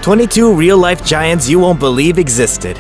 22 real-life giants you won't believe existed.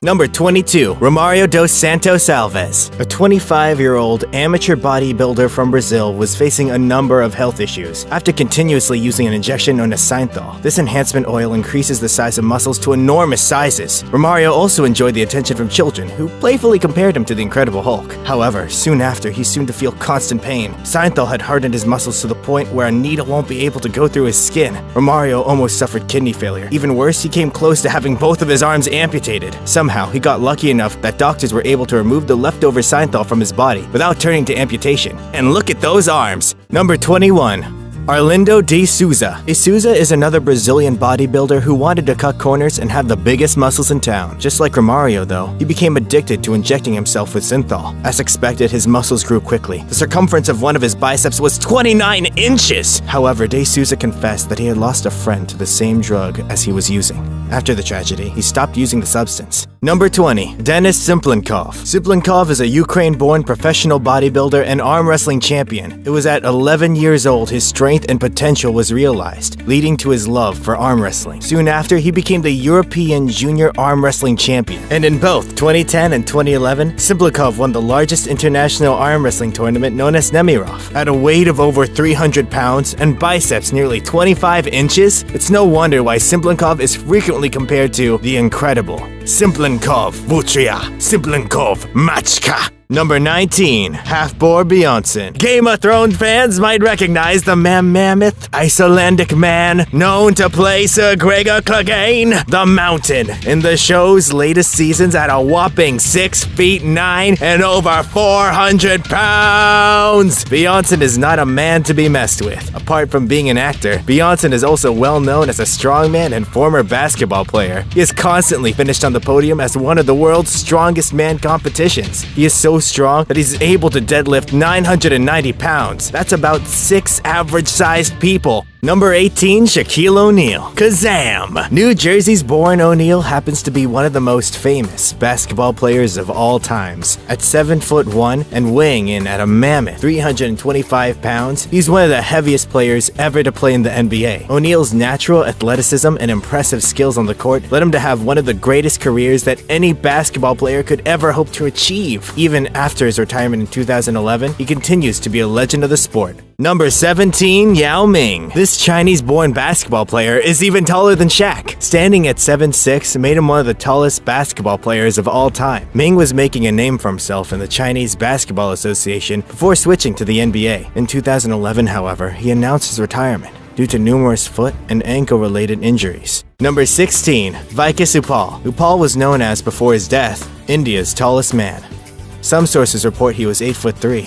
Number 22, Romário dos Santos Alves. A 25-year-old amateur bodybuilder from Brazil was facing a number of health issues after continuously using an injection known as Synthol. This enhancement oil increases the size of muscles to enormous sizes. Romário also enjoyed the attention from children, who playfully compared him to the Incredible Hulk. However, soon after, he seemed to feel constant pain. Synthol had hardened his muscles to the point where a needle won't be able to go through his skin. Romário almost suffered kidney failure. Even worse, he came close to having both of his arms amputated. Somehow, he got lucky enough that doctors were able to remove the leftover Synthol from his body without turning to amputation. And look at those arms! Number 21. Arlindo de Souza. De Souza is another Brazilian bodybuilder who wanted to cut corners and have the biggest muscles in town. Just like Romário, though, he became addicted to injecting himself with Synthol. As expected, his muscles grew quickly. The circumference of one of his biceps was 29 inches! However, de Souza confessed that he had lost a friend to the same drug as he was using. After the tragedy, he stopped using the substance. Number 20. Denis Cyplenkov. Cyplenkov is a Ukraine-born professional bodybuilder and arm wrestling champion. It was at 11 years old his strength and potential was realized, leading to his love for arm wrestling. Soon after, he became the European Junior Arm Wrestling Champion. And in both 2010 and 2011, Cyplenkov won the largest international arm wrestling tournament known as Nemirov. At a weight of over 300 pounds and biceps nearly 25 inches, it's no wonder why Cyplenkov is frequently compared to the Incredible. Cyplenkov Vutria, Cyplenkov Machka. Number 19, Halfbor Bjornsson. Game of Thrones fans might recognize the mammoth Icelandic man known to play Sir Gregor Clegane, the Mountain, in the show's latest seasons at a whopping 6 feet 9 and over 400 pounds. Bjornsson is not a man to be messed with. Apart from being an actor, Bjornsson is also well known as a strongman and former basketball player. He is constantly finished on the podium as one of the world's strongest man competitions. He is so strong that he's able to deadlift 990 pounds. That's about 6 average-sized people. Number 18, Shaquille O'Neal. Kazam! New Jersey's born O'Neal happens to be one of the most famous basketball players of all times. At 7'1" and weighing in at a mammoth 325 pounds, he's one of the heaviest players ever to play in the NBA. O'Neal's natural athleticism and impressive skills on the court led him to have one of the greatest careers that any basketball player could ever hope to achieve. Even after his retirement in 2011, he continues to be a legend of the sport. Number 17, Yao Ming. This Chinese-born basketball player is even taller than Shaq. Standing at 7'6" made him one of the tallest basketball players of all time. Ming was making a name for himself in the Chinese Basketball Association before switching to the NBA. In 2011, however, he announced his retirement due to numerous foot and ankle-related injuries. Number 16, Vikas Uppal. Uppal was known as, before his death, India's tallest man. Some sources report he was 8'3",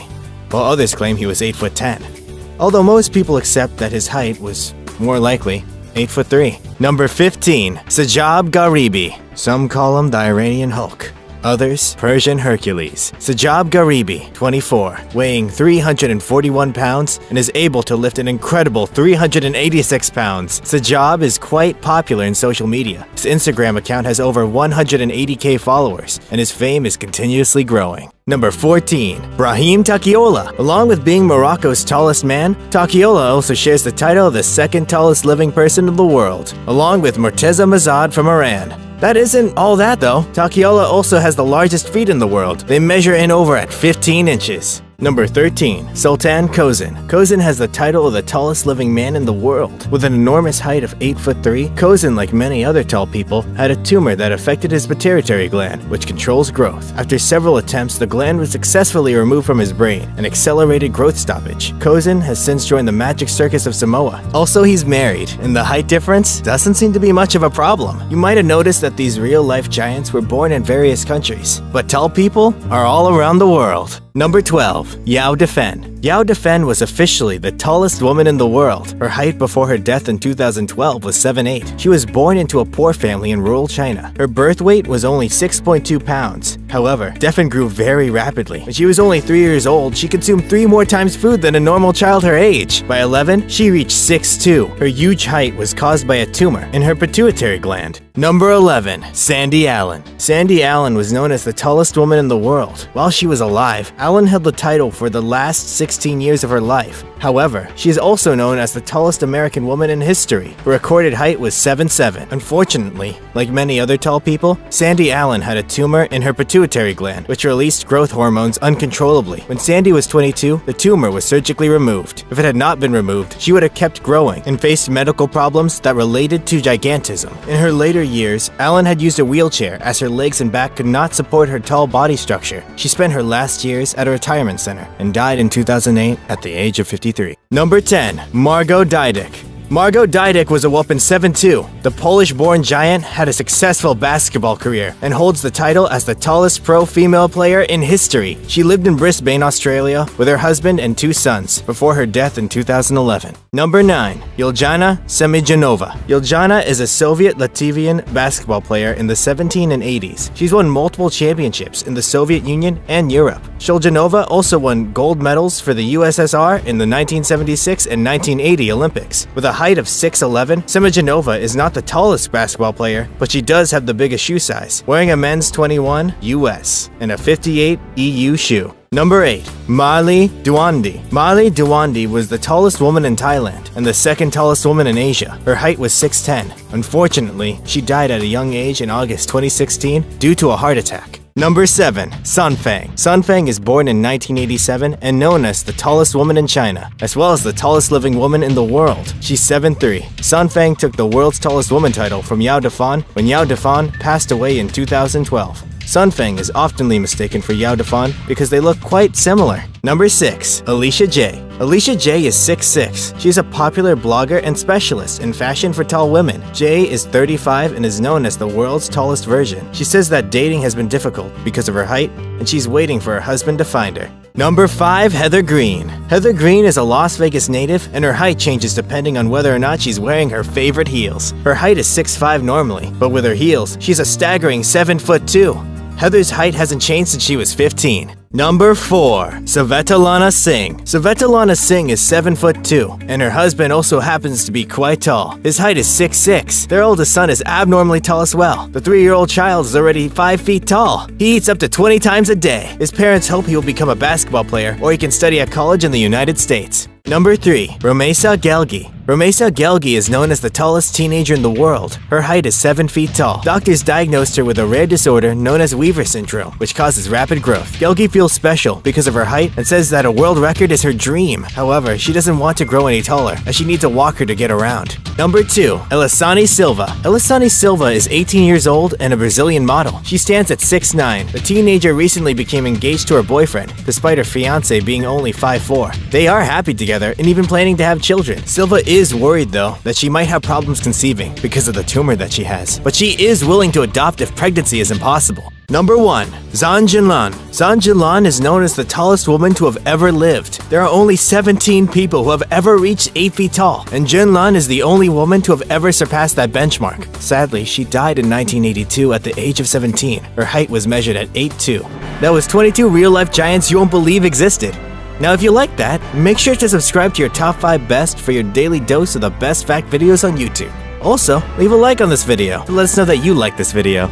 while others claim he was 8'10". Although most people accept that his height was more likely 8'3". Number 15, Sajab Gharibi. Some call him the Iranian Hulk. Others, Persian Hercules. Sajab Gharibi, 24, weighing 341 pounds and is able to lift an incredible 386 pounds. Sajab is quite popular in social media. His Instagram account has over 180k followers, and his fame is continuously growing. Number 14, Brahim Takiola. Along with being Morocco's tallest man, Takiola also shares the title of the second tallest living person in the world, along with Morteza Mazad from Iran. That isn't all that though. Takiola also has the largest feet in the world. They measure in over at 15 inches. Number 13, Sultan Kozan. Kozan has the title of the tallest living man in the world. With an enormous height of 8'3", Kozan, like many other tall people, had a tumor that affected his pituitary gland, which controls growth. After several attempts, the gland was successfully removed from his brain, an accelerated growth stoppage. Kozan has since joined the Magic Circus of Samoa. Also, he's married, and the height difference doesn't seem to be much of a problem. You might have noticed that these real-life giants were born in various countries, but tall people are all around the world. Number 12, Yao Defen. Yao Defen was officially the tallest woman in the world. Her height before her death in 2012 was 7'8". She was born into a poor family in rural China. Her birth weight was only 6.2 pounds. However, Defen grew very rapidly. When she was only 3 years old, she consumed 3 more times food than a normal child her age. By 11, she reached 6'2". Her huge height was caused by a tumor in her pituitary gland. Number 11, Sandy Allen. Sandy Allen was known as the tallest woman in the world. While she was alive, Allen held the title for the last 16 years of her life. However, she is also known as the tallest American woman in history. Her recorded height was 7'7". Unfortunately, like many other tall people, Sandy Allen had a tumor in her pituitary gland, which released growth hormones uncontrollably. When Sandy was 22, the tumor was surgically removed. If it had not been removed, she would have kept growing and faced medical problems that related to gigantism. In her later years, Allen had used a wheelchair as her legs and back could not support her tall body structure. She spent her last years at a retirement center and died in 2008 at the age of 53. Number 10. Margot Didak. Margot Didak was a whopping 7'2". The Polish-born giant had a successful basketball career and holds the title as the tallest pro female player in history. She lived in Brisbane, Australia, with her husband and 2 sons before her death in 2011. Number 9. Yuljana Semyonova. Yuljana is a Soviet-Latvian basketball player in the 70s and 80s. She's won multiple championships in the Soviet Union and Europe. Semyonova also won gold medals for the USSR in the 1976 and 1980 Olympics. With a height of 6'11", Semyonova is not the tallest basketball player, but she does have the biggest shoe size, wearing a men's 21 US and a 58 EU shoe. Number 8. Mali Duandi. Mali Duandi was the tallest woman in Thailand and the second tallest woman in Asia. Her height was 6'10". Unfortunately, she died at a young age in August 2016 due to a heart attack. Number 7. Sun Fang. Sun Fang is born in 1987 and known as the tallest woman in China, as well as the tallest living woman in the world. She's 7'3". Sun Fang took the world's tallest woman title from Yao Dafan when Yao Dafan passed away in 2012. Sun Fang is oftenly mistaken for Yao Dafan because they look quite similar. Number 6. Alicia Jay. Alicia Jay is 6'6". She is a popular blogger and specialist in fashion for tall women. Jay is 35 and is known as the world's tallest version. She says that dating has been difficult because of her height, and she's waiting for her husband to find her. Number 5. Heather Green. Heather Green is a Las Vegas native, and her height changes depending on whether or not she's wearing her favorite heels. Her height is 6'5" normally, but with her heels, she's a staggering 7'2". Heather's height hasn't changed since she was 15. Number 4. Svetlana Singh. Svetlana Singh is 7'2", and her husband also happens to be quite tall. His height is 6'6". Their oldest son is abnormally tall as well. The 3-year-old child is already 5 feet tall. He eats up to 20 times a day. His parents hope he will become a basketball player or he can study at college in the United States. Number 3. Romesa Gelgi. Romesa Gelgi is known as the tallest teenager in the world. Her height is 7 feet tall. Doctors diagnosed her with a rare disorder known as Weaver syndrome, which causes rapid growth. Gelgi feels special because of her height and says that a world record is her dream. However, she doesn't want to grow any taller, as she needs a walker to get around. Number 2. Elisani Silva. Elisani Silva is 18 years old and a Brazilian model. She stands at 6'9". The teenager recently became engaged to her boyfriend, despite her fiancé being only 5'4". They are happy together and even planning to have children. Silva is worried, though, that she might have problems conceiving because of the tumor that she has, but she is willing to adopt if pregnancy is impossible. Number 1. Zhang Jinlan. Zhang Jinlan is known as the tallest woman to have ever lived. There are only 17 people who have ever reached 8 feet tall, and Jinlan is the only woman to have ever surpassed that benchmark. Sadly, she died in 1982 at the age of 17. Her height was measured at 8'2". That was 22 real-life giants you won't believe existed. Now, if you like that, make sure to subscribe to your top 5 best for your daily dose of the best fact videos on YouTube. Also, leave a like on this video to let us know that you like this video.